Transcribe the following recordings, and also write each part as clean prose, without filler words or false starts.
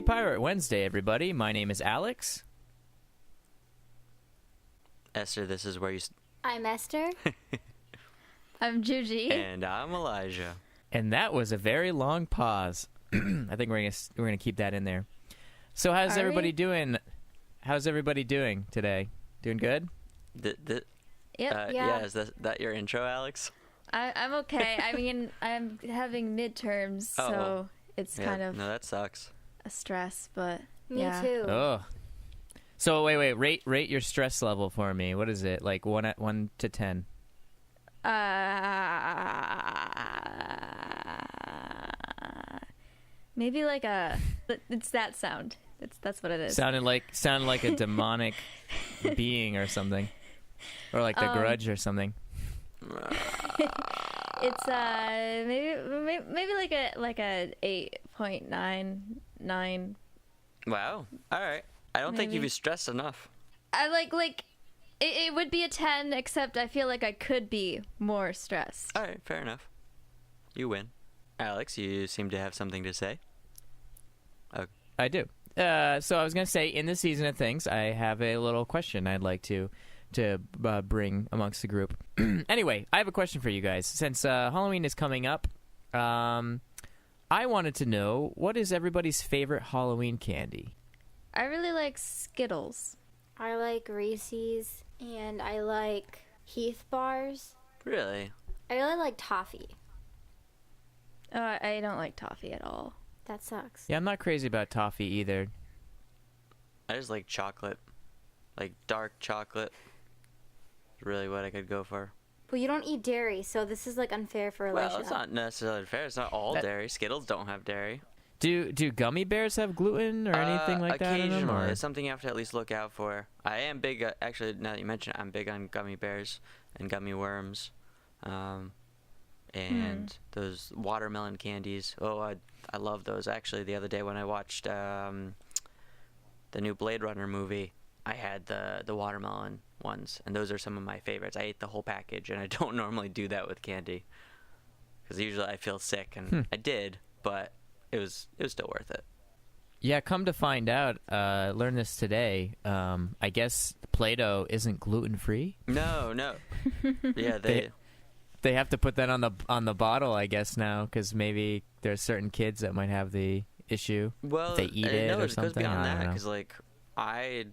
Happy Pirate Wednesday, everybody. My name is Alex. Esther, this is where you... I'm Esther. I'm Juji. And I'm Elijah. And that was a very long pause. I think we're gonna keep that in there. So how's everybody doing? How's everybody doing today? Doing good? Yep. Yeah, is that your intro, Alex? I'm okay. I mean, I'm having midterms, so it's kind of No, that sucks. a stress, but Me yeah. too. Oh. So wait. Rate your stress level for me. What is it? Like 1 to 10? Maybe like it's that sound. That's what it is. Sounded like a demonic being or something, or like The Grudge or something. It's maybe like a 8.99. Wow. All right. I don't think you've stressed enough. I like it would be a 10, except I feel like I could be more stressed. All right, fair enough. You win. Alex, you seem to have something to say. I do. So I was going to say, in the season of things, I have a little question I'd like to bring amongst the group. Anyway, I have a question for you guys. Since Halloween is coming up, I wanted to know, what is everybody's favorite Halloween candy? I really like Skittles. I like Reese's and I like Heath bars. Really? I really like toffee. I don't like toffee at all. That sucks. Yeah, I'm not crazy about toffee either. I just like chocolate. Like dark chocolate. Is really what I could go for. Well, you don't eat dairy, so this is like unfair for Alicia. Well, it's not necessarily fair. It's not all dairy. Skittles don't have dairy. Do gummy bears have gluten or anything like that in them? Occasionally. Or? It's something you have to at least look out for. I am big, actually, now that you mention it, I'm big on gummy bears and gummy worms. And those watermelon candies. Oh, I love those. Actually, the other day when I watched the new Blade Runner movie, I had the watermelon ones, and those are some of my favorites. I ate the whole package, and I don't normally do that with candy, because usually I feel sick, and I did, but it was still worth it. Yeah, come to find out, learn this today. I guess Play-Doh isn't gluten-free. No. Yeah, They have to put that on the bottle, I guess, now, because maybe there's certain kids that might have the issue. Well, if they eat it or it something. goes beyond I don't that, know. because like I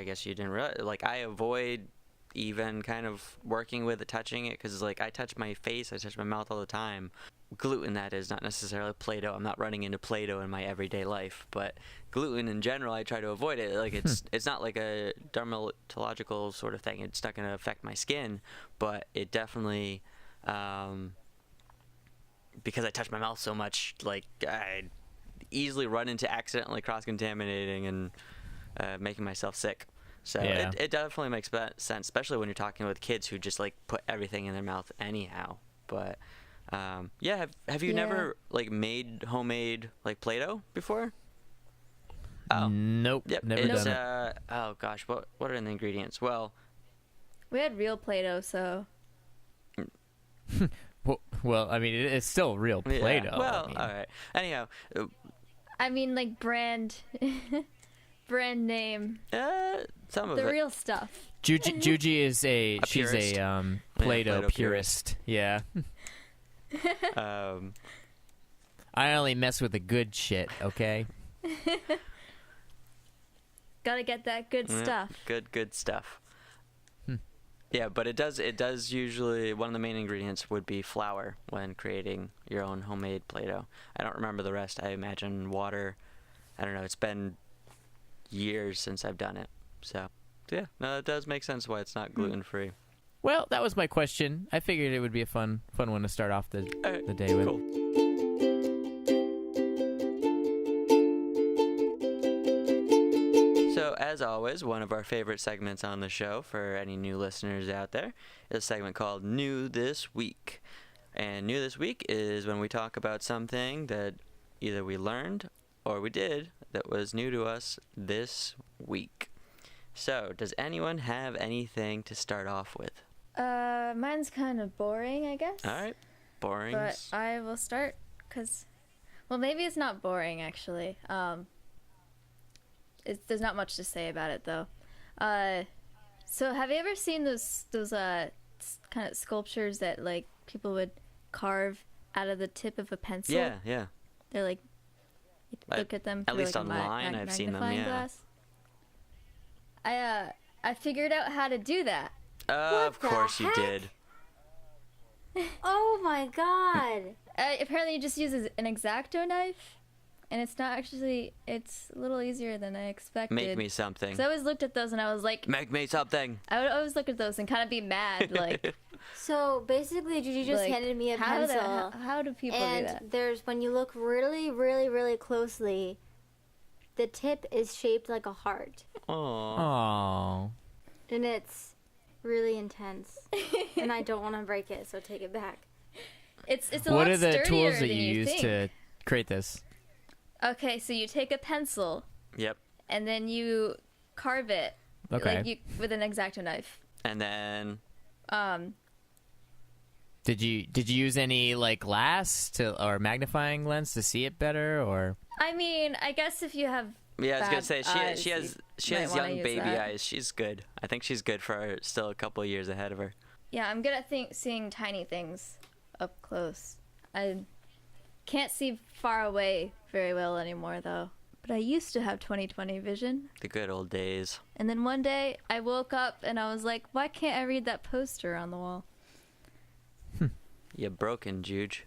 guess you didn't realize. Like, I avoid even kind of working with it, touching it, because like I touch my face, I touch my mouth all the time. Gluten, that is, not necessarily Play-Doh. I'm not running into Play-Doh in my everyday life, but gluten in general, I try to avoid it. Like, it's not like a dermatological sort of thing. It's not going to affect my skin, but it definitely, because I touch my mouth so much, like, I easily run into accidentally cross-contaminating and making myself sick. So Yeah. it definitely makes sense, especially when you're talking with kids who just like put everything in their mouth anyhow. But yeah, have you never like made homemade like Play-Doh before? Oh, Nope. yep. Never It's done it. oh gosh, what are the ingredients? Well, We had real Play-Doh, so Well, I mean, it's still real Play-Doh. yeah. Well, I mean. all right. Anyhow, I mean like brand name, some of the it. real stuff. Juji is she's purist. a Play-Doh Play-Doh purist. Yeah. I only mess with the good shit, okay? Gotta get that good Yeah, stuff. Good stuff. Yeah, but it does usually, one of the main ingredients would be flour when creating your own homemade Play-Doh. I don't remember the rest. I imagine water. I don't know. It's been years since I've done it. So, yeah. No, it does make sense why it's not gluten-free. Well, that was my question. I figured it would be a fun one to start off the day with. Cool. So, as always, one of our favorite segments on the show for any new listeners out there is a segment called New This Week. And New This Week is when we talk about something that either we learned or we did that was new to us this week. So, does anyone have anything to start off with? Mine's kind of boring, I guess. All right. Boring. But I will start because Well, maybe it's not boring actually. There's not much to say about it though. So have you ever seen those kind of sculptures that like people would carve out of the tip of a pencil? Yeah. They're like, you look at them At through, least like, a online, I've seen them. magnifying Yeah. glass. I figured out how to do that. Of the course you heck? did. Oh my god. Apparently, it just uses an X-Acto knife, and it's not actually. It's a little easier than I expected. Make me something. So I always looked at those and I was like, Make me something. I would always look at those and kind of be mad, like. So basically, Gigi just like, handed me a how pencil. how do people do And that? there's, when you look really, really, really closely, the tip is shaped like a heart. Aww. Oh. And it's really intense. And I don't want to break it, so take it back. It's a What lot are the sturdier tools that than you use think. to create this? Okay, so you take a pencil Yep. and then you carve it. Okay. Like with an X-Acto knife. And then Did you use any like glass or magnifying lens to see it better, or? I mean, I guess if you have yeah, I was gonna bad say eyes, she you has might wanna young use baby that. eyes. She's good. I think she's good for still a couple of years ahead of her. Yeah, I'm good at seeing tiny things up close. I can't see far away very well anymore, though. But I used to have 20/20 vision. The good old days. And then one day, I woke up and I was like, why can't I read that poster on the wall? You broken, Juge.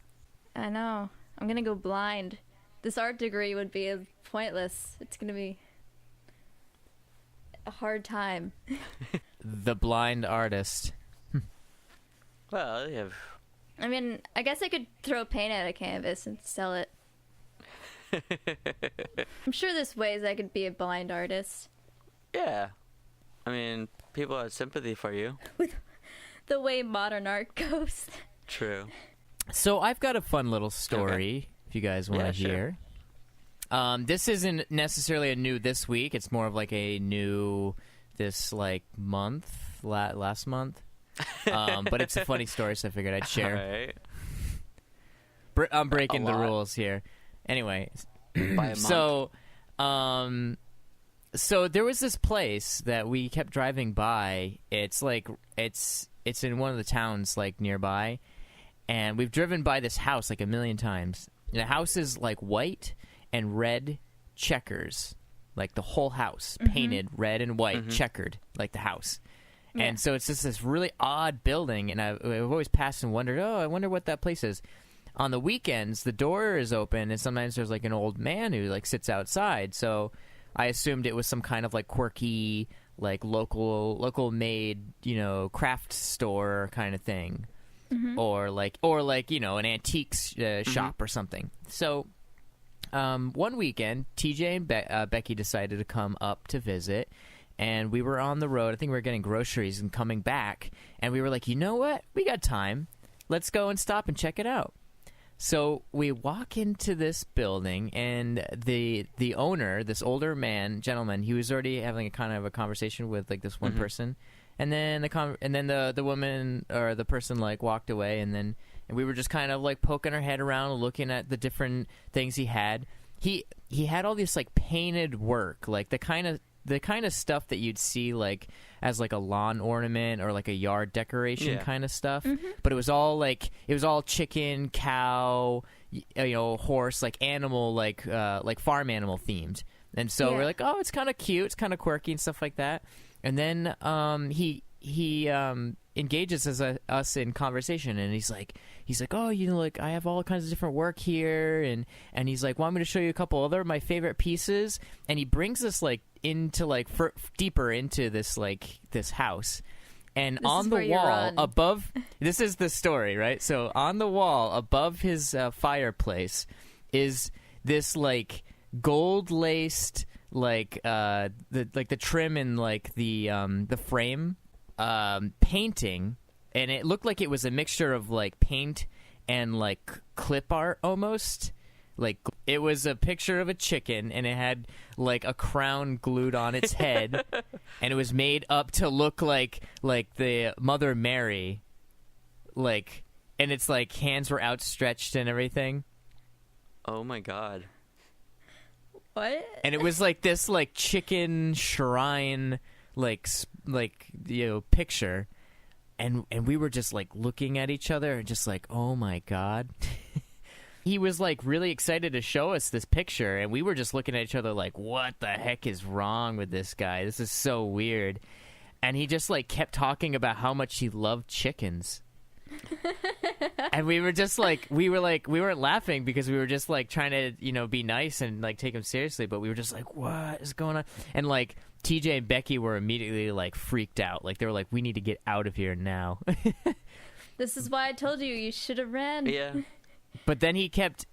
I know. I'm gonna go blind. This art degree would be pointless. It's gonna be a hard time. The blind artist. Well, you have. I mean, I guess I could throw paint at a canvas and sell it. I'm sure there's ways I could be a blind artist. Yeah. I mean, people have sympathy for you. The way modern art goes. True. So I've got a fun little story if you guys want to Yeah, sure. hear. This isn't necessarily a new this week. It's more of like a new this like month, last month. But it's a funny story, so I figured I'd share. All right. I'm breaking the lot. rules here. Anyway, By a month. so there was this place that we kept driving by. It's like it's in one of the towns like nearby, and we've driven by this house like a million times. The house is like white and red checkers, like the whole house painted red and white, checkered like the house. Yeah. And so it's just this really odd building, and I've always passed and wondered, oh, I wonder what that place is. On the weekends, the door is open, and sometimes there's like an old man who like sits outside. So I assumed it was some kind of like quirky, like local made, craft store kind of thing, or like an antiques shop or something. So one weekend, TJ and Becky decided to come up to visit. And we were on the road. I think we were getting groceries and coming back. And we were like, you know what? We got time. Let's go and stop and check it out. So we walk into this building, and the owner, this older gentleman, he was already having a kind of a conversation with like this one person. And then the woman or the person like walked away, and we were just kind of like poking our head around, looking at the different things he had. He had all this like painted work, like the kind of stuff that you'd see like as like a lawn ornament or like a yard decoration kind of stuff. But it was all chicken, cow, horse, like animal, like farm animal themed. And so we're like, oh, it's kind of cute, it's kind of quirky and stuff like that. And then he engages us in conversation, and he's like, oh, like I have all kinds of different work here, and he's like, want me to show you a couple other of my favorite pieces? And he brings us like into like deeper into this house, and This on is the where you wall run. above, this is the story, right? So on the wall above his fireplace is this like gold laced like the trim and like the frame painting, and it looked like it was a mixture of like paint and like clip art almost. Like it was a picture of a chicken, and it had like a crown glued on its head, and it was made up to look like the Mother Mary, like, and it's like hands were outstretched and everything. Oh my god. What? And it was like this like chicken shrine picture, and we were just like looking at each other and just like, oh my god. He was like really excited to show us this picture, and we were just looking at each other like, what the heck is wrong with this guy? This is so weird. And he just like kept talking about how much he loved chickens. And we were just like, we weren't laughing because we were just like trying to, be nice and like take him seriously, but we were just like, what is going on? And like TJ and Becky were immediately like freaked out. Like they were like, we need to get out of here now. This is why I told you should have ran. Yeah. But then he kept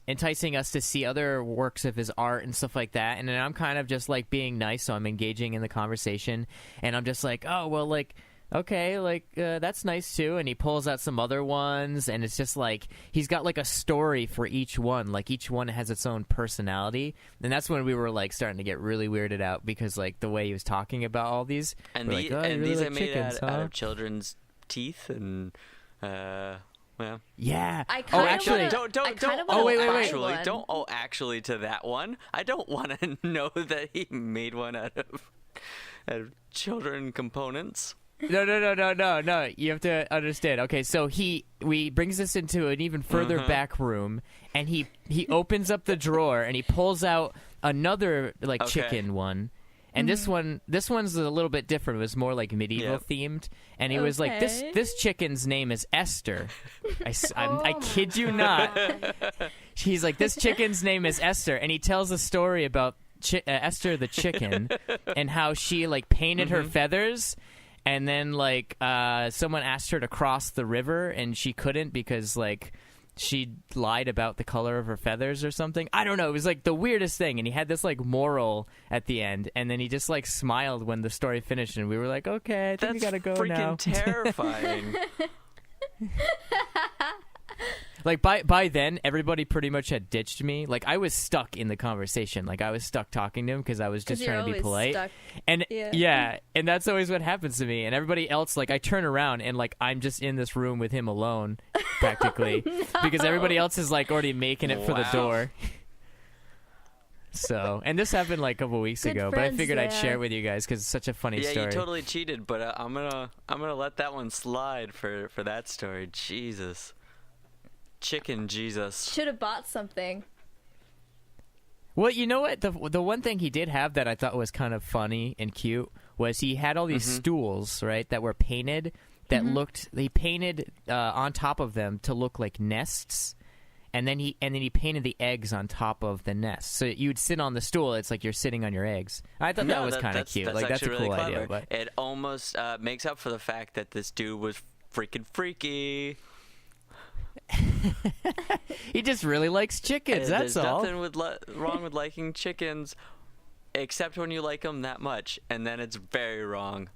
enticing us to see other works of his art and stuff like that. And then I'm kind of just like being nice, so I'm engaging in the conversation, and I'm just like, oh well, like, okay, like that's nice too. And he pulls out some other ones, and it's just like he's got like a story for each one. Like each one has its own personality, and that's when we were like starting to get really weirded out because like the way he was talking about all these. And, we're like, oh, you really these like are made chickens, out huh? of children's teeth and well. Yeah. I Oh, kinda actually, wanna- Don't. I kinda Oh, wanna wait, buy actually, one. don't. Oh, actually, to that one, I don't want to know that he made one out of children components. No. You have to understand. Okay, so we brings us into an even further back room, and he opens up the drawer and he pulls out another like Okay. chicken one. And this one's a little bit different. It was more like medieval themed, and he was like, Okay. "This chicken's name is Esther." I Oh kid you my not. God. He's like, "This chicken's name is Esther," and he tells a story about Esther the chicken and how she like painted her feathers, and then like someone asked her to cross the river and she couldn't because like she lied about the color of her feathers or something. I don't know. It was like the weirdest thing, and he had this like moral at the end, and then he just like smiled when the story finished, and we were like, okay, I think we That's gotta go freaking now. terrifying. Like by then, everybody pretty much had ditched me. Like I was stuck in the conversation. Like I was stuck talking to him because I was just 'Cause you're trying to be always polite. stuck. And Yeah. and that's always what happens to me. And everybody else, like I turn around and like I'm just in this room with him alone, practically, because everybody else is like already making it for the Wow. door. So, and this happened like a couple weeks Good ago, but I friends figured I'd there. share it with you guys because it's such a funny Yeah, story. you totally cheated, but I'm gonna let that one slide for that story. Jesus, chicken Jesus. Should have bought something. Well, you know what? The one thing he did have that I thought was kind of funny and cute was he had all these stools, right, that were painted that looked. They painted on top of them to look like nests, and then he painted the eggs on top of the nest. So you'd sit on the stool. It's like you're sitting on your eggs. I thought that was kind of cute. Like that's a actually cool really idea. clever. But It almost makes up for the fact that this dude was freaking freaky. he just really likes chickens. That's There's all. nothing wrong with liking chickens, except when you like them that much, and then it's very wrong.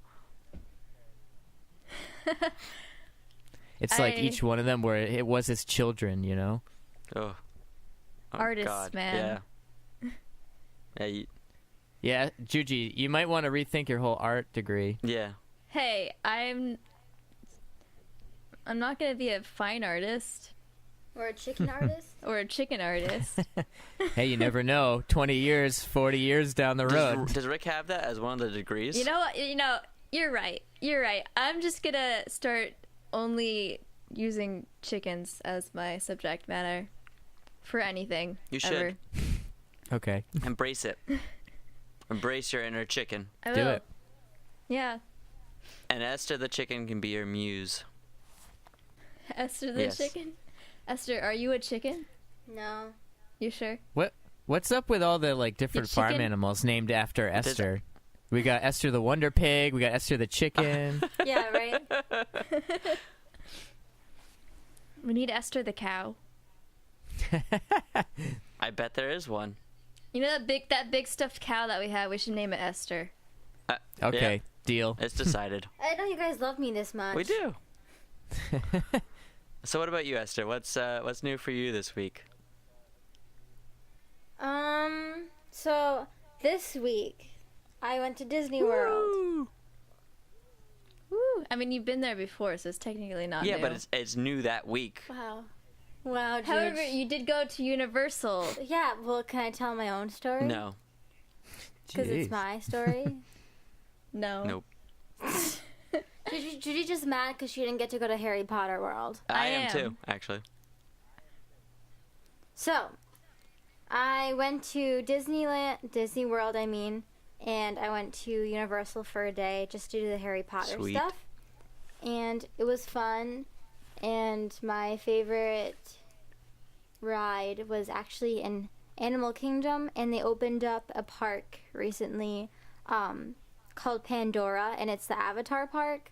It's like I- each one of them where it was his children, you know? Oh, Artists, God. man. Yeah. Yeah. Yeah, Juji, you might want to rethink your whole art degree. Yeah. Hey, I'm not gonna be a fine artist Or a chicken artist? or a chicken artist. Hey, you never know. 20 years, 40 years down the road. Does Rick have that as one of the degrees? You know what? You're right. I'm just gonna start only using chickens as my subject matter for anything. You should. ever. Okay. Embrace it. Embrace your inner chicken. I Do will. it. Yeah. And Esther the chicken can be your muse. Esther the Yes. chicken. Esther, are you a chicken? No. You sure? What's up with all the like different farm chicken- animals named after Esther? We got Esther the Wonder Pig. We got Esther the chicken. Yeah, right? We need Esther the cow. I bet there is one. You know that big stuffed cow that we have? We should name it Esther. Okay, deal. It's decided. I know you guys love me this much. We do. So what about you, Esther? What's new for you this week? So this week I went to Disney World. Woo! I mean, you've been there before, so it's technically not Yeah, new. but it's new that week. Wow. Wow, Jude. However, you did go to Universal. Yeah, well, can I tell my own story? No. Because it's Jeez. my story. No. Nope. Judy just mad because she didn't get to go to Harry Potter World. I I am am. too, actually. So, I went to Disney World, and I went to Universal for a day just to do the Harry Potter Sweet. stuff. And it was fun. And my favorite ride was actually in Animal Kingdom, and they opened up a park recently called Pandora, and it's the Avatar park.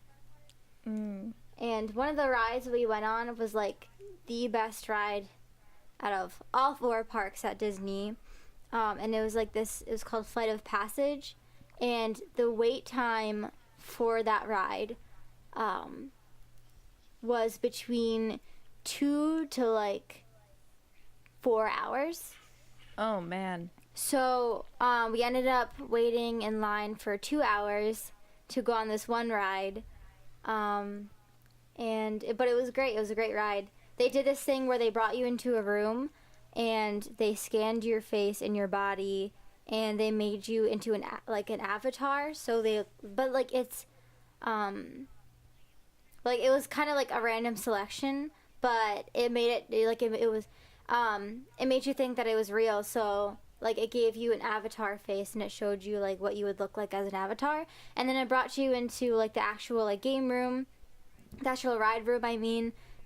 Mm. And one of the rides we went on was like the best ride out of all 4 parks at Disney. And it was like this, it was called Flight of Passage. And the wait time for that ride was between 2 to like 4 hours. Oh man. So we ended up waiting in line for 2 hours to go on this one ride. But it was great. It was a great ride. They did this thing where they brought you into a room and they scanned your face and your body and they made you into an avatar. So it was kind of like a random selection, but it made it made you think that it was real. So like it gave you an avatar face and it showed you like what you would look like as an avatar, and then it brought you into like the actual like game room, the actual ride room,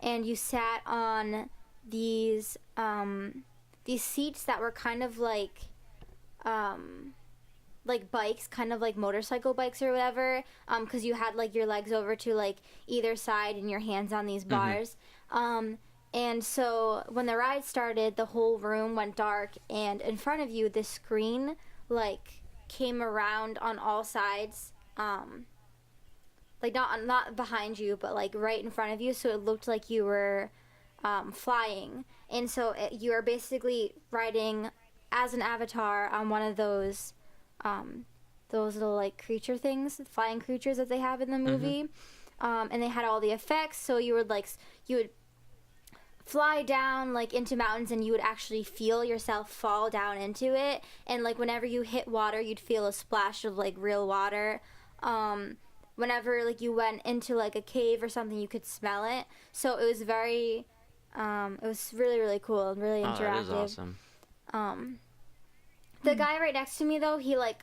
and you sat on these seats that were kind of like bikes, kind of like motorcycle bikes or whatever, because you had like your legs over to like either side and your hands on these bars. And so when the ride started, the whole room went dark, and in front of you, this screen like came around on all sides, like not behind you, but like right in front of you, so it looked like you were flying. And so you are basically riding as an avatar on one of those little like creature things, flying creatures that they have in the movie. And they had all the effects, so you would fly down like into mountains and you would actually feel yourself fall down into it, and like whenever you hit water you'd feel a splash of like real water. Whenever like you went into like a cave or something, you could smell it. So it was very it was really, really cool and really interactive. Oh, that is awesome. The guy right next to me though, he like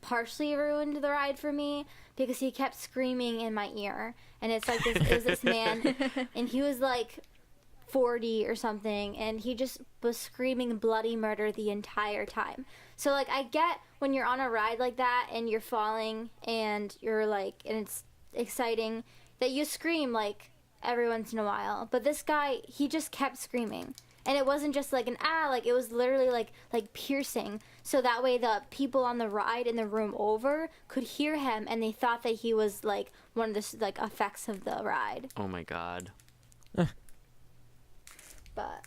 partially ruined the ride for me because he kept screaming in my ear, and it was this man and he was like 40 or something, and he just was screaming bloody murder the entire time. So like I get when you're on a ride like that and you're falling and you're like, and it's exciting, that you scream like every once in a while, but this guy, he just kept screaming, and it wasn't just like an like it was literally like piercing, so that way the people on the ride in the room over could hear him and they thought that he was like one of the like effects of the ride. Oh my god. But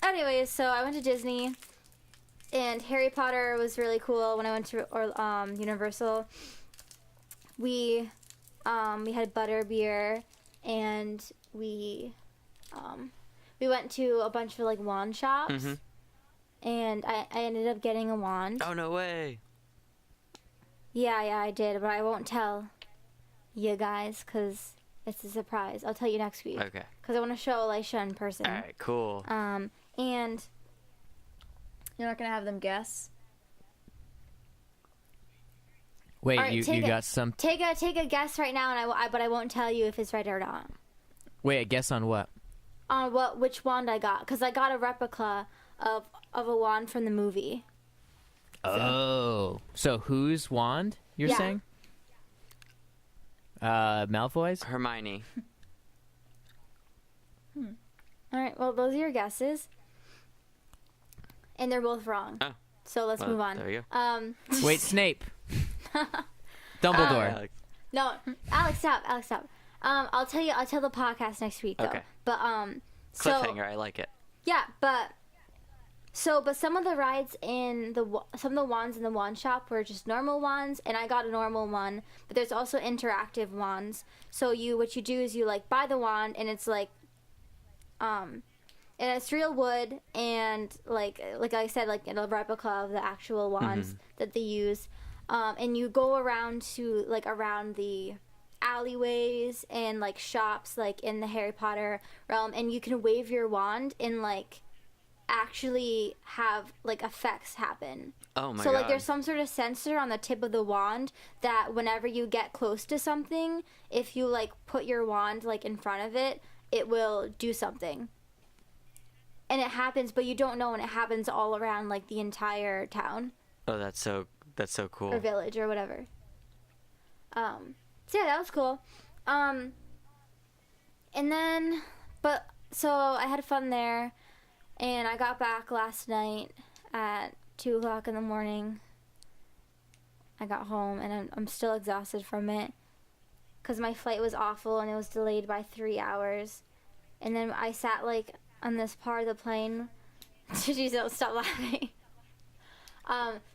anyways, so I went to Disney, and Harry Potter was really cool. When I went to Universal, we had butterbeer, and we went to a bunch of like wand shops, and I ended up getting a wand. Oh, no way. Yeah, I did, but I won't tell you guys because it's a surprise. I'll tell you next week. Okay. Because I want to show Elisha in person. All right, cool. And You're not gonna have them guess. Wait, All right, you got some? take a guess right now, and but I won't tell you if it's right or not. Wait, a guess on what? On which wand I got, because I got a replica of a wand from the movie. Oh, so whose wand you're Yeah. saying? Malfoy's? Hermione. All right, well, those are your guesses, and they're both wrong. Oh. So let's Well, move on. there you Wait, Snape. Dumbledore. Alex. No, Alex, stop. I'll tell the podcast next week though. Okay. But so Cliffhanger, I like it. yeah, but some of the rides in some of the wands in the wand shop were just normal wands, and I got a normal one. But there's also interactive wands. So what you do is you like buy the wand, and it's like and it's real wood, and like I said, like a replica of the actual wands that they use. And you go around to like around the alleyways and like shops like in the Harry Potter realm, and you can wave your wand and like actually have like effects happen. Oh my so god. like there's some sort of sensor on the tip of the wand that whenever you get close to something, if you like put your wand like in front of it, it will do something. And it happens, but you don't know, and it happens all around like the entire town. Oh, that's so cool. Or village or whatever. So yeah, that was cool. And then, so I had fun there, and I got back last night at 2:00 in the morning. I got home, and I'm still exhausted from it, because my flight was awful, and it was delayed by 3 hours. And then I sat, like, on this part of the plane. Jeez, don't stop laughing.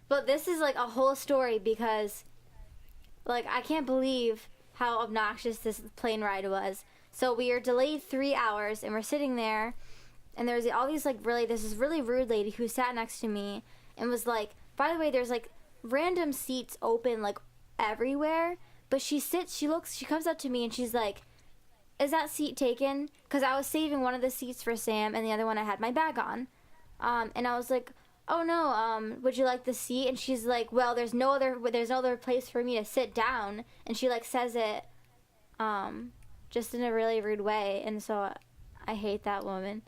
But this is like a whole story, because like I can't believe how obnoxious this plane ride was. So we are delayed 3 hours, and we're sitting there, and there's all these like there's this really rude lady who sat next to me and was like, by the way, there's like random seats open like everywhere, but she comes up to me and she's like, is that seat taken? Because I was saving one of the seats for Sam, and the other one I had my bag on. And I was like, oh no, would you like the seat? And she's like, well, there's no other place for me to sit down. And she like says it just in a really rude way, and so I hate that woman.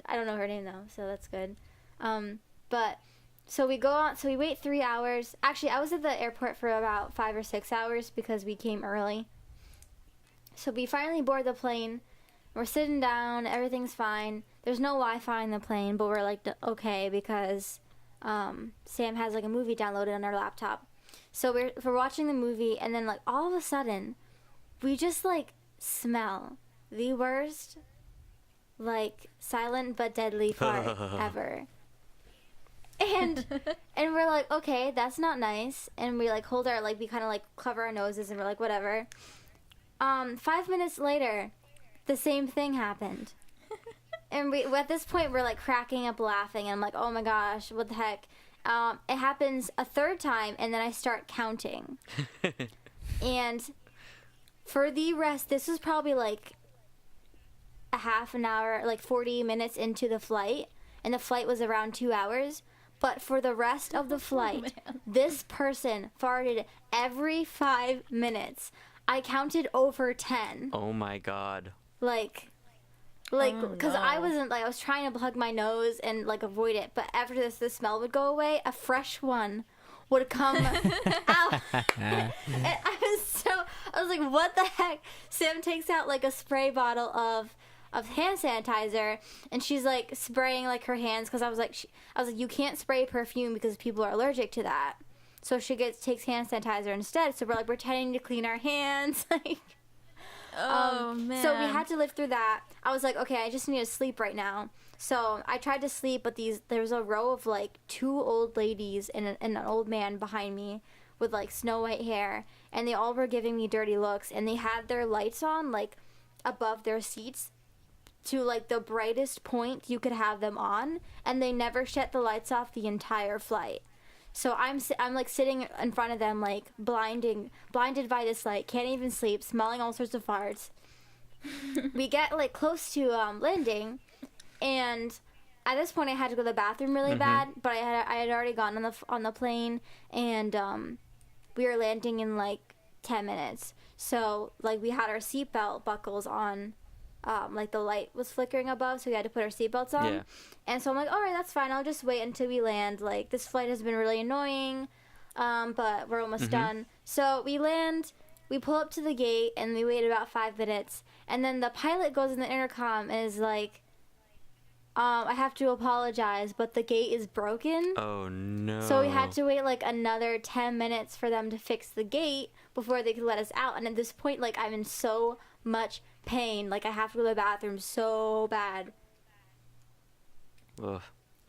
I don't know her name though, so that's good. But so we go on, so we wait 3 hours. Actually, I was at the airport for about 5 or 6 hours because we came early. So we finally board the plane. We're sitting down, everything's fine. There's no Wi-Fi in the plane, but we're like, okay, because Sam has like a movie downloaded on our laptop. So we're watching the movie, and then like all of a sudden, we just like smell the worst, like silent but deadly fart ever. And we're like, okay, that's not nice. And we like hold our, like we kind of like cover our noses, and we're like, whatever. 5 minutes later, the same thing happened. And at this point, we're like cracking up laughing, and I'm like, oh my gosh, what the heck? It happens a third time, and then I start counting. And for the rest, this was probably like a half an hour, like 40 minutes into the flight, and the flight was around 2 hours. But for the rest of the flight, this person farted every 5 minutes. I counted over 10. Oh my god. Like, because I wasn't, like, I was trying to plug my nose and, like, avoid it. But after the smell would go away, a fresh one would come out. And I was like, what the heck? Sam takes out, like, a spray bottle of hand sanitizer, and she's, like, spraying, like, her hands. Because I was like, you can't spray perfume because people are allergic to that. So she takes hand sanitizer instead. So we're, like, pretending to clean our hands, like... Oh, man. So we had to live through that. I was like, okay, I just need to sleep right now. So I tried to sleep, but there's a row of like 2 old ladies and an old man behind me with like snow white hair, and they all were giving me dirty looks, and they had their lights on like above their seats to like the brightest point you could have them on, and they never shut the lights off the entire flight. So I'm like sitting in front of them, like blinded by this light, can't even sleep, smelling all sorts of farts. We get like close to landing, and at this point I had to go to the bathroom really bad, but I had already gone on the plane, and we were landing in like 10 minutes. So like we had our seatbelt buckles on. Like the light was flickering above, so we had to put our seatbelts on. Yeah. And so I'm like, all right, that's fine. I'll just wait until we land. Like, this flight has been really annoying, but we're almost done. So we land, we pull up to the gate, and we wait about 5 minutes. And then the pilot goes in the intercom and is like, I have to apologize, but the gate is broken. Oh, no. So we had to wait, like, another 10 minutes for them to fix the gate before they could let us out. And at this point, like, I'm in so much pain. Like, I have to go to the bathroom so bad. Ugh.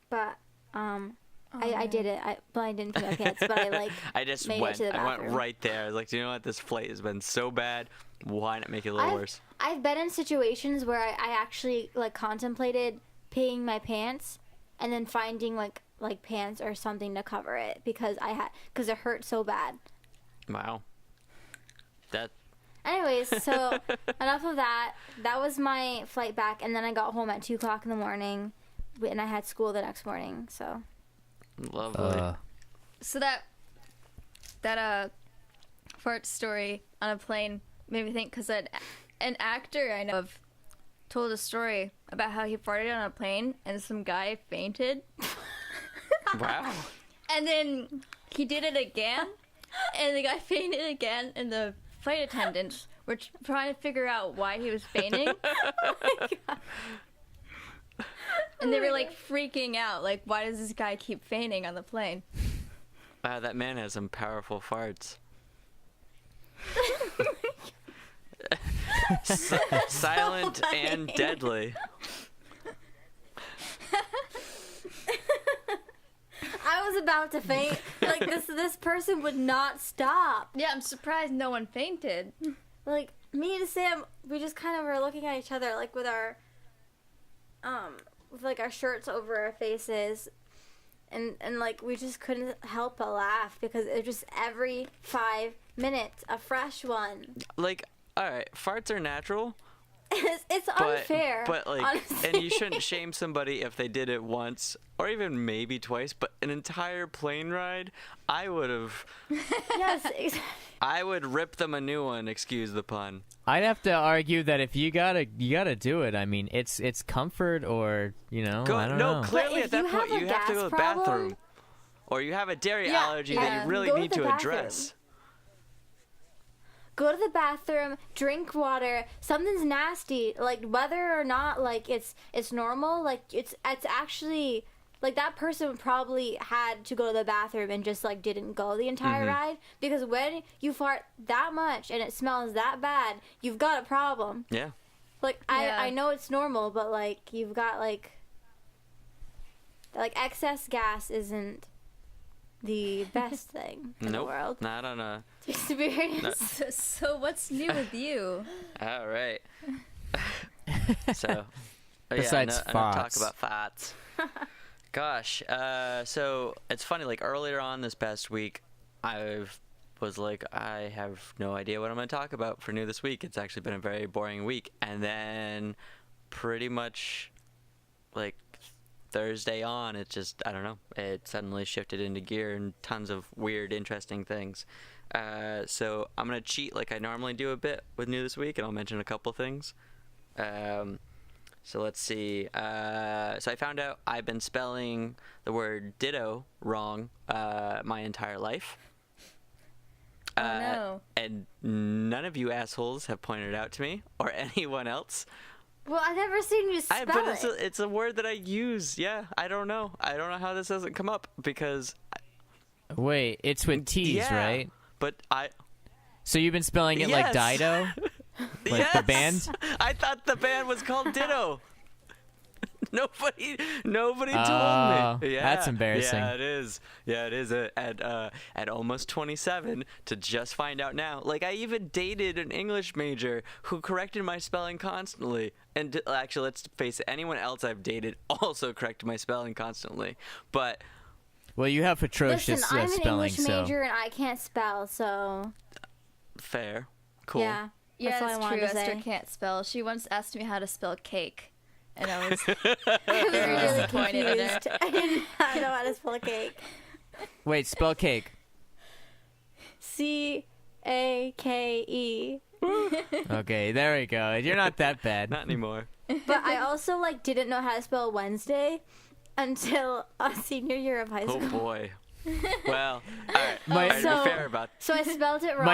But, I did it. I didn't pee my pants, but I, like, I just made went. it to the I bathroom. went right there. I was like, do you know what? This flight has been so bad. Why not make it a little worse? I've been in situations where I actually like contemplated peeing my pants and then finding like pants or something to cover it because it hurt so bad. Wow. That. Anyways, so enough of that. That was my flight back, and then I got home at 2:00 in the morning, and I had school the next morning. So. Lovely. So that fart story on a plane made me think, because an actor I know of told a story about how he farted on a plane and some guy fainted. Wow. And then he did it again, and the guy fainted again, and the flight attendants were trying to figure out why he was fainting. Oh my God. And they were like freaking out, like, why does this guy keep fainting on the plane? Wow, that man has some powerful farts. Silent and deadly. I was about to faint. Like this person would not stop. Yeah, I'm surprised no one fainted. Like me and Sam, we just kind of were looking at each other, like with our our shirts over our faces, and like we just couldn't help but laugh because it was just every 5 minutes a fresh one. Like, all right, farts are natural. It's unfair, but like, honestly. and you shouldn't shame somebody if they did it once or even maybe twice. But an entire plane ride, I would have. Yes, exactly. I would rip them a new one. Excuse the pun. I'd have to argue that if you gotta do it. I mean, it's comfort, or I don't know. Clearly But at if that you point have a you have to go to the gas problem- bathroom, or you have a dairy Yeah, allergy yeah. that you really Go to need the to bathroom. address. Go to the bathroom, drink water. Something's nasty, like whether or not like it's normal. Like it's actually like that person probably had to go to the bathroom and just like didn't go the entire ride, because when you fart that much and it smells that bad, you've got a problem. Yeah. Like Yeah. I know it's normal, but like you've got like excess gas isn't the best thing in the Nope. world Not on a. to experience. So what's new with you? All right. So. Besides enough talk farts. about farts. Gosh. So it's funny. Like earlier on this past week, I was like, I have no idea what I'm going to talk about for new this week. It's actually been a very boring week, and then pretty much like Thursday on, it just, I don't know, it suddenly shifted into gear and tons of weird, interesting things. So I'm going to cheat like I normally do a bit with new this week, and I'll mention a couple things. So let's see. So I found out I've been spelling the word ditto wrong my entire life. Oh, no. And none of you assholes have pointed it out to me or anyone else. Well, I've never seen you spell But it. it's a word that I use. Yeah, I don't know. I don't know how this doesn't come up because. Wait, it's with T's, yeah, right? But I. So you've been spelling it like Yes. Dido? Like yes! the band? I thought the band was called Ditto. Nobody told me. Yeah, that's embarrassing. Yeah, it is. Yeah, it is. At almost 27, to just find out now. Like, I even dated an English major who corrected my spelling constantly. And actually, let's face it, anyone else I've dated also corrected my spelling constantly. But Well, you have atrocious Listen, I'm an spelling, English so major and I can't spell, so fair, cool. yeah. Yeah, That's all I that's wanted true. to say. Esther can't spell. She once asked me how to spell cake, and I was I was very really disappointed in her. confused. I didn't know how to spell a cake. wait, spell cake. CAKE. Okay, there we go. You're not that bad. Not anymore. But I also like didn't know how to spell Wednesday until senior year of high school. Oh boy. Well, all right. My- All right, So- be fair about. So I spelled it wrong.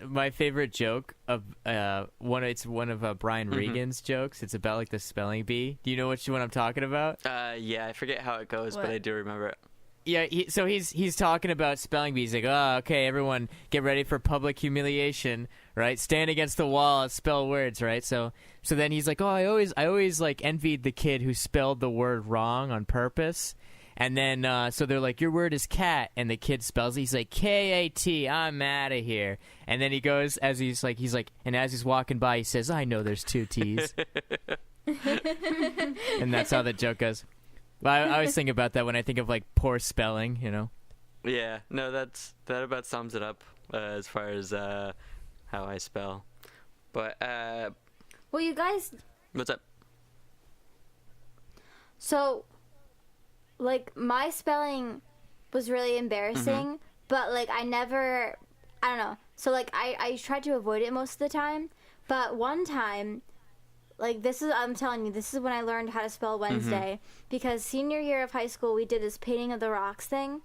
My favorite joke of one of Brian Regan's jokes. It's about like the spelling bee. Do you know which one I'm talking about? Yeah, I forget how it goes, but What? I do remember it. Yeah, so he's talking about spelling bees. Like, oh, okay, everyone, get ready for public humiliation, right? Stand against the wall and spell words, right? So then he's like, oh, I always like envied the kid who spelled the word wrong on purpose. And then so they're like, your word is cat, and the kid spells it. He's like, K-A-T, I'm out of here. And then he goes, and as he's walking by, he says, I know there's 2 T's. And that's how the joke goes. Well, I always think about that when I think of like poor spelling, you know. Yeah, no, that about sums it up as far as how I spell. But Well, you guys, what's up? so like my spelling was really embarrassing, but like I don't know. So like I tried to avoid it most of the time, but one time, like I'm telling you, this is when I learned how to spell Wednesday, because senior year of high school we did this painting of the rocks thing,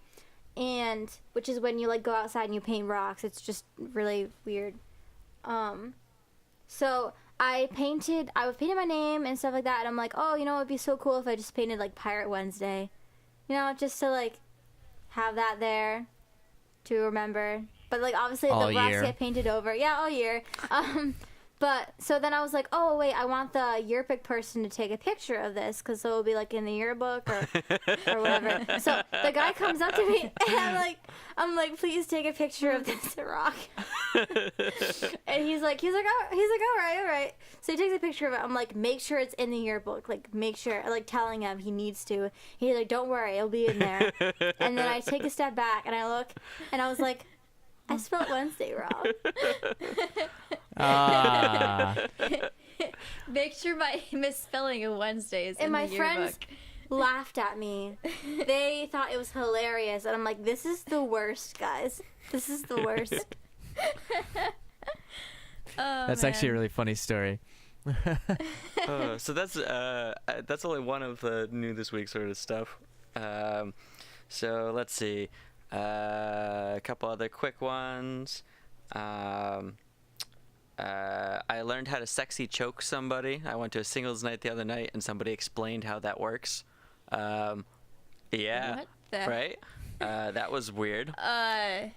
and which is when you like go outside and you paint rocks. It's just really weird. So I was painting my name and stuff like that, and I'm like, oh, you know, it'd be so cool if I just painted like Pirate Wednesday, you know, just to like have that there to remember. But like obviously All the rocks year. get painted over, yeah, all year. But so then I was like, oh wait, I want the yearbook person to take a picture of this, because so it'll be like in the yearbook or whatever. So the guy comes up to me and I'm like, please take a picture of this rock. And he's like, all right. So he takes a picture of it. I'm like, make sure it's in the yearbook. Like, make sure. Like telling him he needs to. He's like, don't worry, it'll be in there. And then I take a step back and I look, and I was like, I spelled Wednesday wrong. Make sure my misspelling of Wednesday is And in my the friends yearbook. laughed at me. They thought it was hilarious, and I'm like, this is the worst, guys. This is the worst. Oh, That's actually a really funny story. So that's only one of the new this week sort of stuff. So let's see, a couple other quick ones. I learned how to sexy choke somebody. I went to a singles night the other night, and somebody explained how that works. Yeah, What the- right. That was weird. I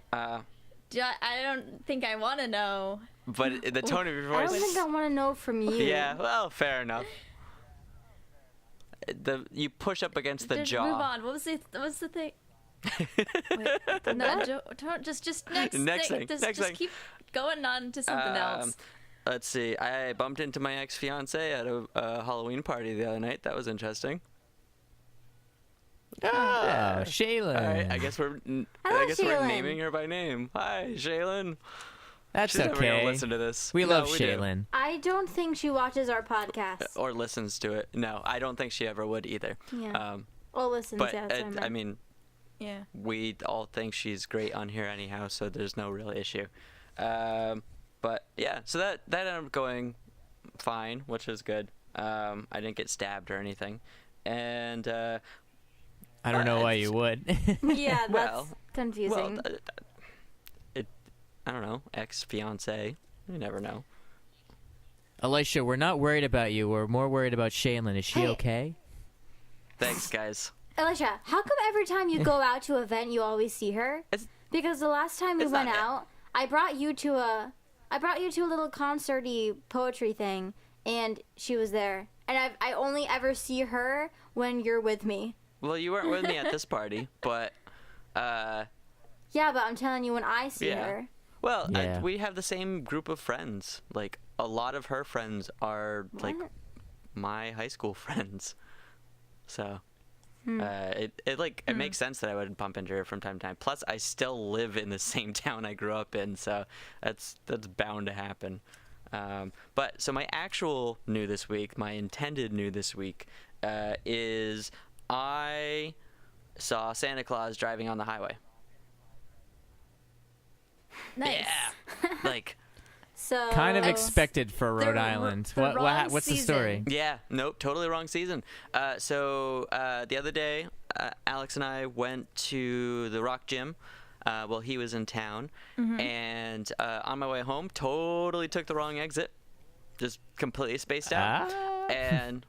don't think I want to know. But the tone of your I voice. don't think I want to know from you. Yeah, well, fair enough. You push up against the Just jaw. move on. What was the thing? Wait, no, don't just Next thing. Just, Next just thing. keep going on to something else. Let's see. I bumped into my ex-fiance at a Halloween party the other night. That was interesting. Oh, Shaylin. All right, I guess we're Hello, Shaylin. naming her by name. Hi, Shaylin. That's She's never gonna okay. listen to this. We No, love do. Shaylin. I don't think she watches our podcast. Or listens to it. No, I don't think she ever would either. Yeah. Well, listens, But yeah. That's what I meant. I mean, Yeah. we all think she's great on here anyhow, so there's no real issue. But yeah, so that ended up going fine, which is good. I didn't get stabbed or anything, and I don't know why you would. Yeah, that's well, confusing. I don't know, ex-fiance. You never know. Alicia, we're not worried about you. We're more worried about Shaylin. Is she Hey. okay? Thanks, guys. Alicia, how come every time you go out to an event, you always see her? It's- Because the last time we it's went not- out, I brought you to a little concerty poetry thing, and she was there. And I only ever see her when you're with me. Well, you weren't with me at this party, but Yeah, but I'm telling you, when I see Yeah. her, well, Yeah. we have the same group of friends. Like a lot of her friends are like What? my high school friends. So it makes sense that I would bump into her from time to time. Plus, I still live in the same town I grew up in, so that's bound to happen. But so my actual new this week, my intended new this week, is I saw Santa Claus driving on the highway. Nice. Yeah, like. so Kind of Oh. expected for The Rhode r- Island. the wrong What's the season. story? Yeah, nope, totally wrong season. So the other day, Alex and I went to the Rock Gym. Well, he was in town, and on my way home, totally took the wrong exit, just completely spaced out, Ah. and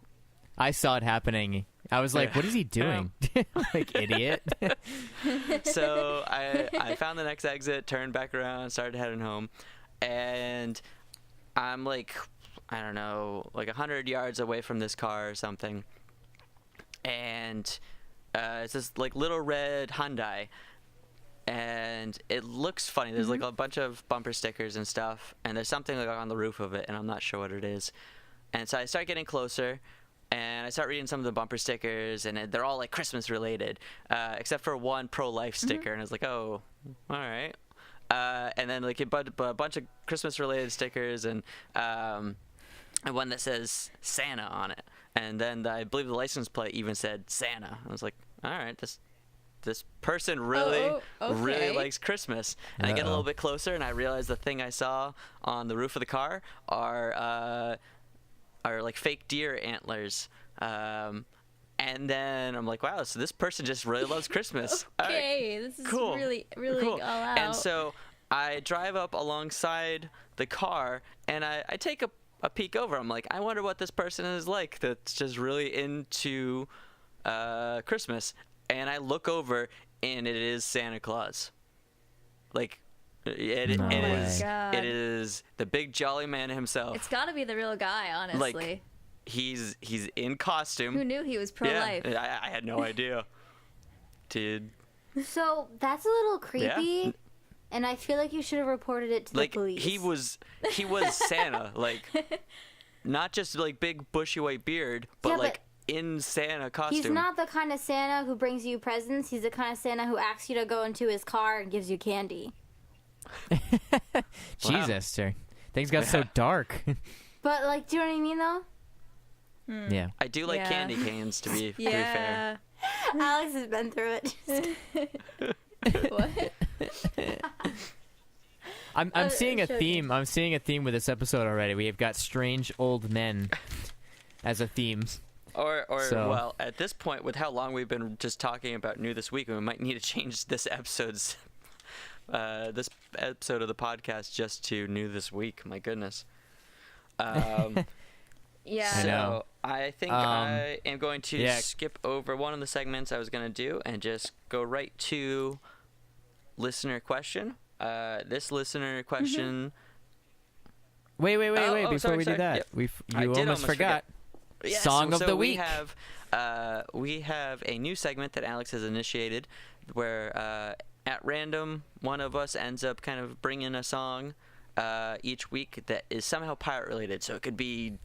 I saw it happening. I was like, what is he doing? Like, idiot. so I found the next exit, turned back around, started heading home, and I'm like, I don't know, like 100 yards away from this car or something, and it's this like little red Hyundai, and it looks funny. There's like a bunch of bumper stickers and stuff, and there's something like on the roof of it, and I'm not sure what it is. And so I start getting closer, and I start reading some of the bumper stickers, and they're all like Christmas related, except for one pro-life sticker, and I was like, oh, all right. And then like a bunch of Christmas related stickers, and one that says Santa on it. And then I believe the license plate even said Santa. I was like, all right, this person really really likes Christmas. And I get a little bit closer, and I realize the thing I saw on the roof of the car are like fake deer antlers. And then I'm like, wow, so this person just really loves Christmas. Okay, this is really cool. all out. And so I drive up alongside the car, and I take a peek over. I'm like, I wonder what this person is like that's just really into Christmas. And I look over, and it is Santa Claus. Like, it is the big jolly man himself. It's got to be the real guy, honestly. Like, he's in costume. Who knew he was pro-life? Yeah, I had no idea. Dude. So that's a little creepy, and I feel like you should have reported it to the police. He was Santa, like not just like big bushy white beard, but like in Santa costume. He's not the kind of Santa who brings you presents. He's the kind of Santa who asks you to go into his car and gives you candy. Jesus, sir. Things got so dark. But like, do you know what I mean, though? Yeah. I do like candy canes, to be fair. Alex has been through it. What? I'm seeing a theme. I'm seeing a theme with this episode already. We have got strange old men as a theme. Well, at this point, with how long we've been just talking about New This Week, we might need to change this episode of the podcast just to New This Week. My goodness. Yeah. So I think I am going to skip over one of the segments I was going to do and just go right to listener question. This listener question. Wait! Before sorry, we do that, yep. You almost forgot. Yes, Song of the week. We have a new segment that Alex has initiated, where at random one of us ends up kind of bringing a song each week that is somehow pirate related. So it could be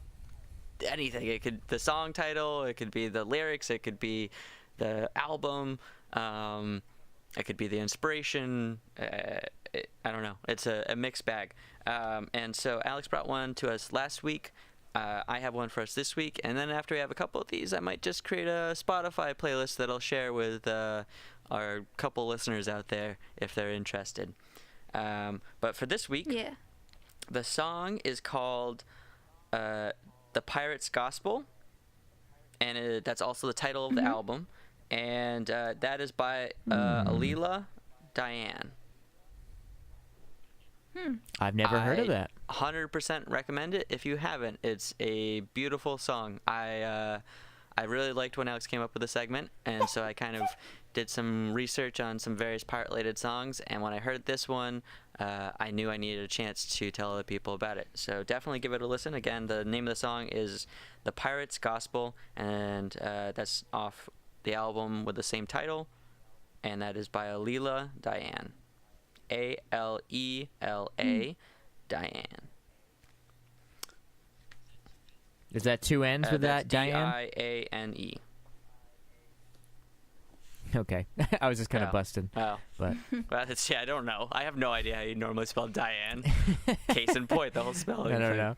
anything. It could the song title. It could be the lyrics. It could be the album. It could be the inspiration. I don't know. It's a mixed bag. And so Alex brought one to us last week. I have one for us this week. And then after we have a couple of these, I might just create a Spotify playlist that I'll share with our couple listeners out there if they're interested. But for this week, the song is called The Pirate's Gospel. And that's also the title of the album. And that is by Alila Diane. I've never heard of that. 100% recommend it if you haven't. It's a beautiful song. I really liked when Alex came up with the segment, and so I kind of did some research on some various pirate-related songs, and when I heard this one, I knew I needed a chance to tell other people about it. So definitely give it a listen. Again, the name of the song is The Pirate's Gospel, and that's off the album with the same title, and that is by Alila Diane. Alela Diane. Is that two N's with that, Diane? Diane. Okay. I was just kind of busted. Oh. But well, I don't know. I have no idea how you normally spell Diane. Case in point, the whole spelling. I don't know.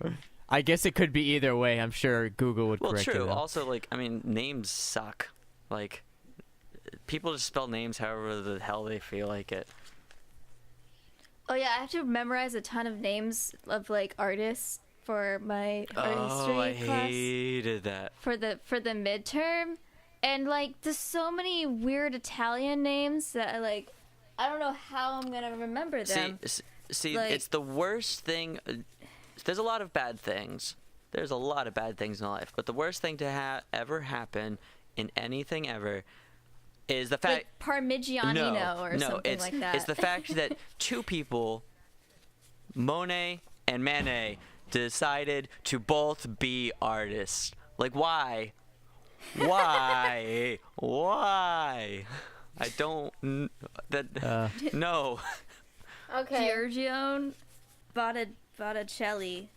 I guess it could be either way. I'm sure Google would correct it. Well, true. Also, names suck. People just spell names however the hell they feel like it. Oh yeah, I have to memorize a ton of names of artists for my art history class. I hated that. For the midterm, and there's so many weird Italian names that I don't know how I'm gonna remember them. See, it's the worst thing. There's a lot of bad things. There's a lot of bad things in life, but the worst thing to ever happen in anything ever is the fact Parmigianino or something like that. It's the fact that two people, Monet and Manet, decided to both be artists. Why? Why? Why? I don't. No. Okay. Giorgione Botticelli.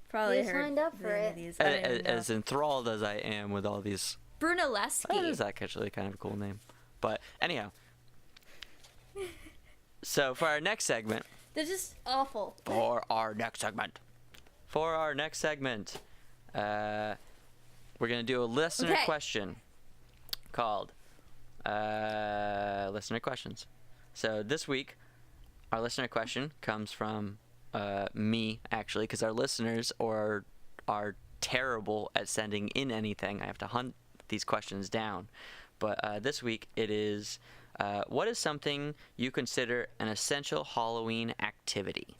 Probably You heard signed up for any it. of these. I don't even know. As enthralled as I am with all these, that Brunelleschi. is actually kind of a cool name. But anyhow, so for our next segment, They're just awful. we're gonna do a listener Okay. question called listener questions. So this week, our listener question comes from me, actually, because our listeners are terrible at sending in anything. I have to hunt these questions down. But this week it is, what is something you consider an essential Halloween activity?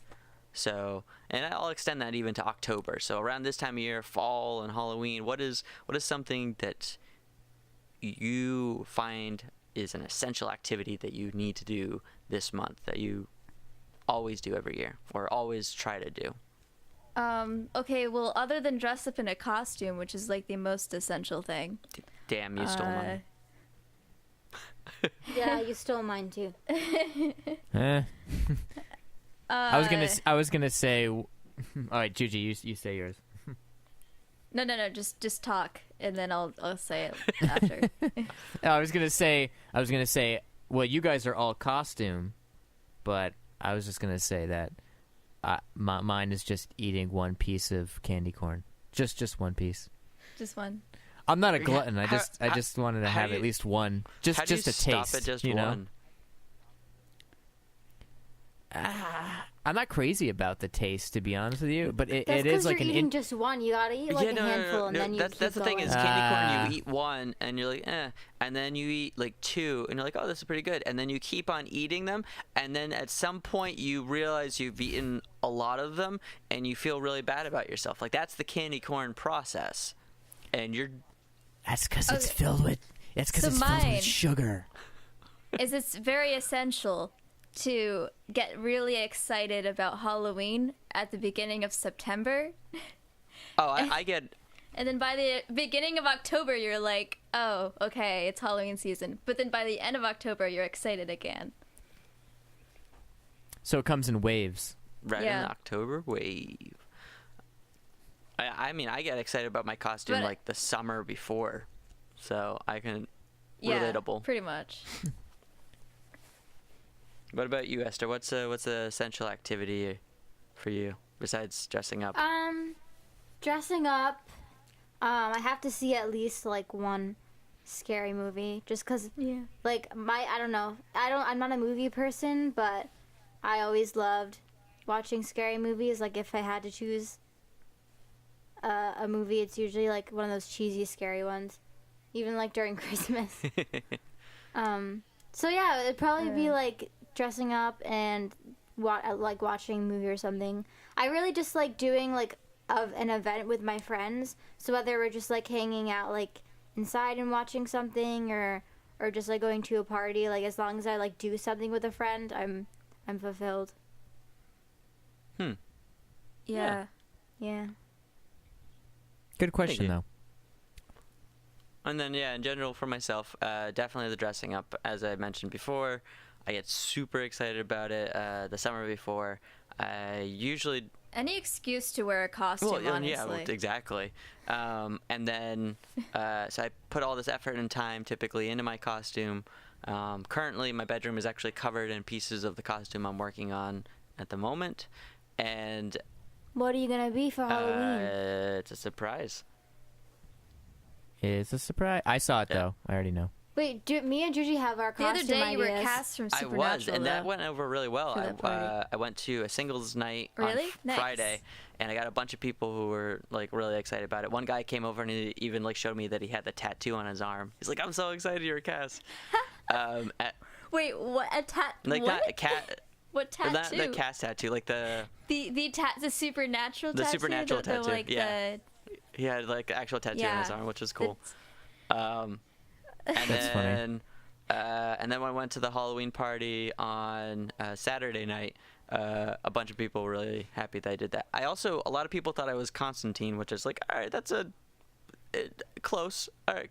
So, and I'll extend that even to October. So around this time of year, fall and Halloween, what is something that you find is an essential activity that you need to do this month, that you always do every year or always try to do? Okay, well, other than dress up in a costume, which is like the most essential thing. Damn, you stole mine. Yeah, you stole mine too. I was gonna say. All right, Juji, you say yours. No, just talk, and then I'll say it after. I was gonna say. Well, you guys are all costume, but I was just gonna say that mine is just eating one piece of candy corn. Just one piece. Just one. I'm not a glutton. I How- just wanted to how have do at you- least one. Just How do you a taste. stop at just you know? one? I'm not crazy about the taste, to be honest with you, but That's it is like you're an eating just one. You gotta eat like Yeah, a no, handful, and then you that's keep the thing going. is candy corn. Ah. You eat one and you're like, and then you eat like two, and you're like, oh, this is pretty good, and then you keep on eating them, and then at some point you realize you've eaten a lot of them, and you feel really bad about yourself. Like that's the candy corn process, and you're That's because it's Okay. filled with. It's because So it's filled mine- with sugar. It's very essential to get really excited about Halloween at the beginning of September. oh, I get And then by the beginning of October, you're like, oh, okay, it's Halloween season. But then by the end of October, you're excited again. So it comes in waves. right in Yeah. the October wave. I mean, I get excited about my costume But- like the summer before, so I can Yeah, relatable. pretty much. What about you, Esther? What's a essential activity for you besides dressing up? Dressing up. I have to see at least like one scary movie, just cause Yeah. like I don't know. I'm not a movie person, but I always loved watching scary movies. Like if I had to choose a movie, it's usually like one of those cheesy scary ones, even like during Christmas. So yeah, it'd probably be Yeah. like dressing up and like watching a movie or something. I really just like doing like an event with my friends. So whether we're just like hanging out like inside and watching something, or just like going to a party, like as long as I like do something with a friend, I'm fulfilled. Yeah. Yeah. Good question you. though. And then, yeah, in general for myself, definitely the dressing up. As I mentioned before, I get super excited about it. The summer before, I usually Any excuse to wear a costume, honestly. yeah, well, exactly. And then, so I put all this effort and time typically into my costume. Currently, my bedroom is actually covered in pieces of the costume I'm working on at the moment, and What are you gonna be for Halloween? it's a surprise. It's a surprise. I saw it Yeah. though. I already know. Wait, me and Gigi have our The costume other day, you were ideas. cast from I Supernatural. was, and that though. went over really well. for that party. I went to a singles night Really? on Nice. Friday, and I got a bunch of people who were like really excited about it. One guy came over and he even like showed me that he had the tattoo on his arm. He's like, "I'm so excited you're cast." Wait, what? A Like what? that cat, What or tattoo? the cast tattoo, like the the supernatural The tattoo. supernatural the, tattoo, like yeah. he had like actual tattoo on his Yeah. arm, which was the- cool. And That's funny. then, and then when I went to the Halloween party on Saturday night, a bunch of people were really happy that I did that. A lot of people thought I was Constantine, which is like, all right, that's close. All right.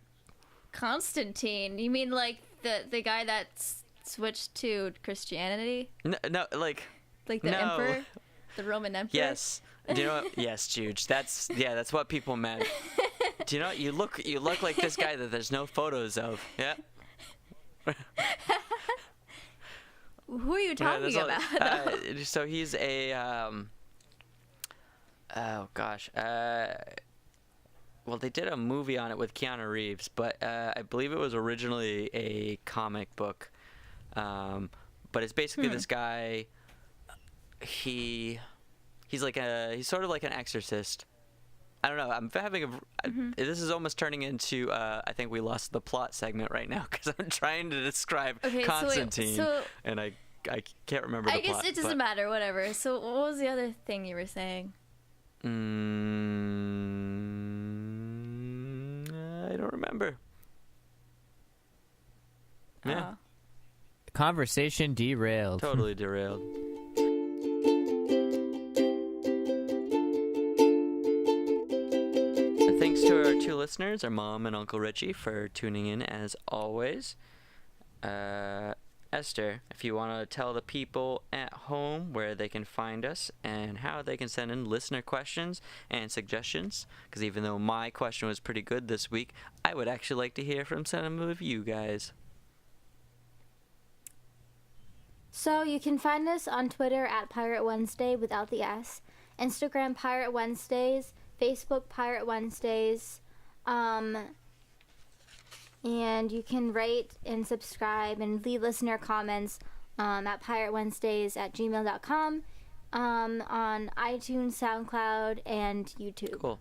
Constantine? You mean like the guy that switched to Christianity? No, like the emperor, the Roman emperor. Yes. Do you know what? Yes, Juge. That's what people meant. Do you know what? You look like this guy that there's no photos of. Yeah. Who are you talking about? So he's a oh gosh. Well, they did a movie on it with Keanu Reeves, but I believe it was originally a comic book. But it's basically this guy. He's sort of like an exorcist. I don't know. I'm having this is almost turning into I think we lost the plot segment right now because I'm trying to describe Constantine and I can't remember the plot. I guess it doesn't matter. Whatever. So what was the other thing you were saying? I don't remember. Yeah. Conversation derailed. Totally derailed. Thanks to our 2 listeners, our mom and Uncle Richie, for tuning in as always. Esther, if you want to tell the people at home where they can find us and how they can send in listener questions and suggestions, because even though my question was pretty good this week, I would actually like to hear from some of you guys. So you can find us on Twitter at Pirate Wednesday without the S, Instagram Pirate Wednesdays, Facebook Pirate Wednesdays, and you can rate and subscribe and leave listener comments at piratewednesdays@gmail.com, on iTunes, SoundCloud, and YouTube. Cool.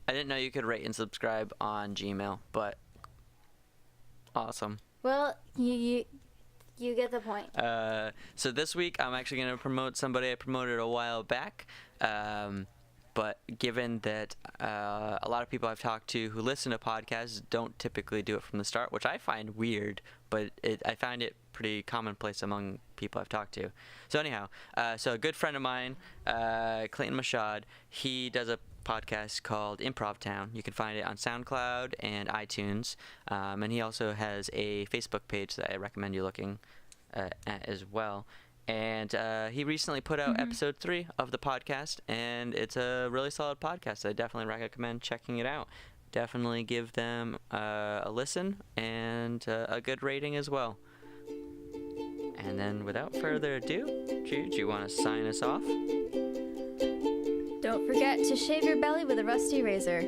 I didn't know you could rate and subscribe on Gmail, but awesome. Well, you get the point. So this week I'm actually going to promote somebody I promoted a while back. But given that a lot of people I've talked to who listen to podcasts don't typically do it from the start, which I find weird, but I find it pretty commonplace among people I've talked to. So anyhow, so a good friend of mine, Clayton Mashad, he does a podcast called Improv Town. You can find it on SoundCloud and iTunes. And he also has a Facebook page that I recommend you looking at as well. And he recently put out episode 3 of the podcast, and it's a really solid podcast. I definitely recommend checking it out. Definitely give them a listen and a good rating as well. And then without further ado, Jude, you want to sign us off? Don't forget to shave your belly with a rusty razor.